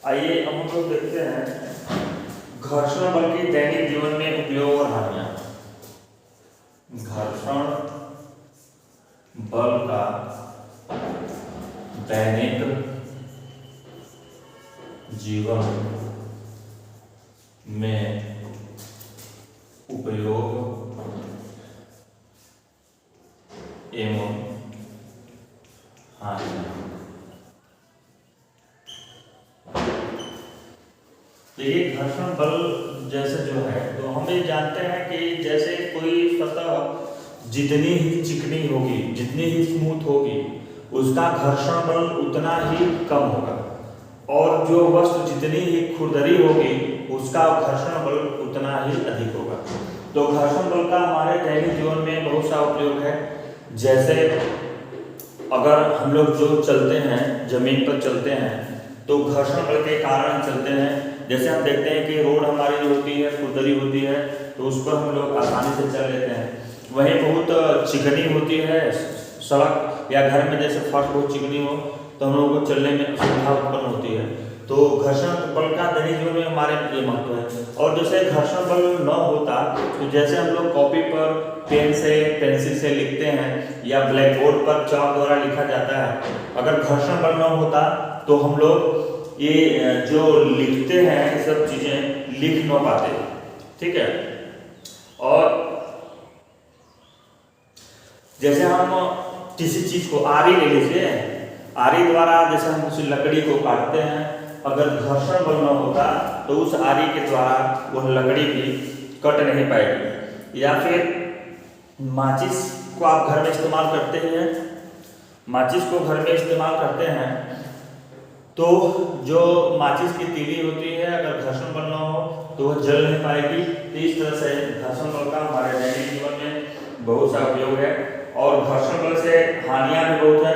आइए अब हम लोग देखते हैं घर्षण बल की दैनिक जीवन में उपयोग और हानियां। घर्षण बल का दैनिक जीवन में उपयोग एवं हानियां। देखिए घर्षण बल जैसे जो है तो हम ये जानते हैं कि जैसे कोई सतह जितनी ही चिकनी होगी, जितनी ही स्मूथ होगी, उसका घर्षण बल उतना ही कम होगा, और जो वस्तु जितनी ही खुरदरी होगी उसका घर्षण बल उतना ही अधिक होगा। तो घर्षण बल का हमारे दैनिक जीवन में बहुत सा उपयोग है। जैसे अगर हम लोग जो चलते हैं, जमीन पर चलते हैं, तो घर्षण बल के कारण चलते हैं। जैसे हम देखते हैं कि रोड हमारी जो होती है खुरदरी होती है, तो उस पर हम लोग आसानी से चल लेते हैं। वहीं बहुत चिकनी होती है सड़क या घर में, जैसे फर्श बहुत चिकनी हो तो हम लोगों को चलने में असुविधा उत्पन्न होती है। तो घर्षण बल का दैनिक जीवन में हमारे ये महत्व है। और जैसे घर्षण बल न होता तो जैसे हम लोग कॉपी पर पेन से पेंसिल से लिखते हैं या ब्लैक बोर्ड पर चॉक द्वारा लिखा जाता है, अगर घर्षण बल न होता तो हम लोग ये जो लिखते हैं ये सब चीजें लिख न पाते। ठीक है। और जैसे हम किसी चीज को आरी ले लीजिए, आरी द्वारा जैसे हम उस लकड़ी को काटते हैं, अगर घर्षण बल न होता तो उस आरी के द्वारा वह लकड़ी भी कट नहीं पाएगी। या फिर माचिस को आप घर में इस्तेमाल करते हैं, माचिस को घर में इस्तेमाल करते हैं तो जो माचिस की तीली होती है, अगर घर्षण बल न हो तो वह जल नहीं पाएगी। तो इस तरह से घर्षण बल का हमारे दैनिक जीवन में बहुत सा उपयोग है। और घर्षण बल से हानियां भी बहुत है।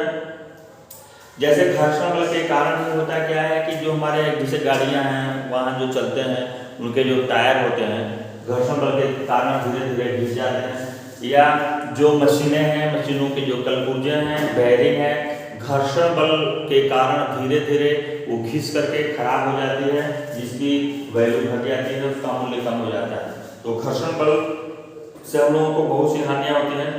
जैसे घर्षण बल के कारण भी होता क्या है कि जो हमारे जैसे गाड़ियां हैं, वाहन जो चलते हैं, उनके जो टायर होते हैं घर्षण बल के कारण धीरे धीरे घिस जाते हैं। या जो मशीनें हैं, मशीनों के जो कलपुर्जे हैं, बेयरिंग है, घर्षण बल के कारण धीरे धीरे वो घिस करके खराब हो जाती है, जिसकी वैल्यू घट जाती है, उसका मूल्य कम हो जाता है। तो घर्षण बल से हम लोगों को बहुत सी हानियां होती हैं।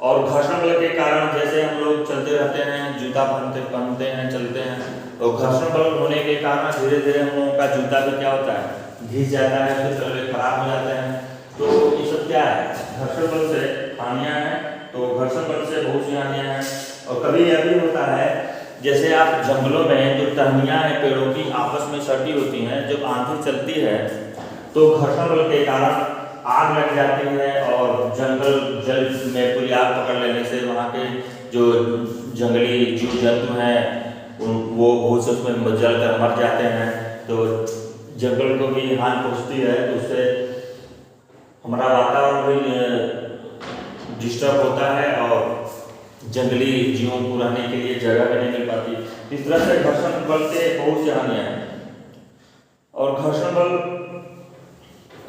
और घर्षण बल के कारण जैसे हम लोग चलते रहते हैं, जूता पहनते हैं, चलते हैं, तो घर्षण बल होने के कारण धीरे धीरे हम लोगों का जूता भी क्या होता है, घिस जाता है, फिर तलवे खराब हो जाते हैं। तो ये सब क्या है, घर्षण बल से हानियां हैं। तो घर्षण बल से बहुत सी हानियां हैं। और कभी यह भी होता है जैसे आप जंगलों में जो टहनियां हैं पेड़ों की आपस में सटी होती हैं, जब आंधी चलती है तो घर्षण बल के कारण आग लग जाती है, और जंगल जल में पूरी आग पकड़ लेने से वहाँ के जो जंगली जीव जंतु हैं वो बहुत से उसमें जल कर मर जाते हैं। तो जंगल को भी हानि पहुँचती है, तो उससे हमारा वातावरण भी डिस्टर्ब होता है और जंगली जीवों को रहने के लिए जगह भी नहीं मिल पाती। इस तरह से घर्षण बल के बहुत सी हानियां हैं। और घर्षण बल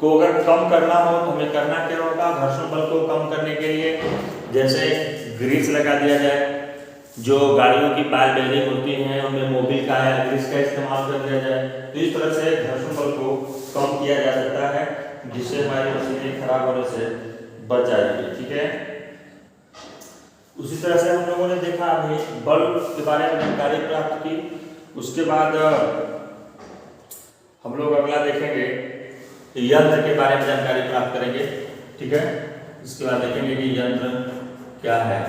को अगर कम करना हो तो हमें करना क्या होगा, घर्षण बल को कम करने के लिए जैसे ग्रीस लगा दिया जाए, जो गाड़ियों की पायल बेयरिंग होती हैं उनमें मोबिल का या ग्रीस का इस्तेमाल कर दिया जाए। तो इस तरह से घर्षण बल को कम किया जा सकता है, जिससे हमारी मशीनें खराब होने से बच जाएगी। ठीक है। उसी तरह से हम लोगों ने देखा अभी बल के बारे में जानकारी प्राप्त की। उसके बाद हम लोग अगला देखेंगे यंत्र के बारे में जानकारी प्राप्त करेंगे। ठीक है। इसके बाद देखेंगे कि यंत्र क्या है।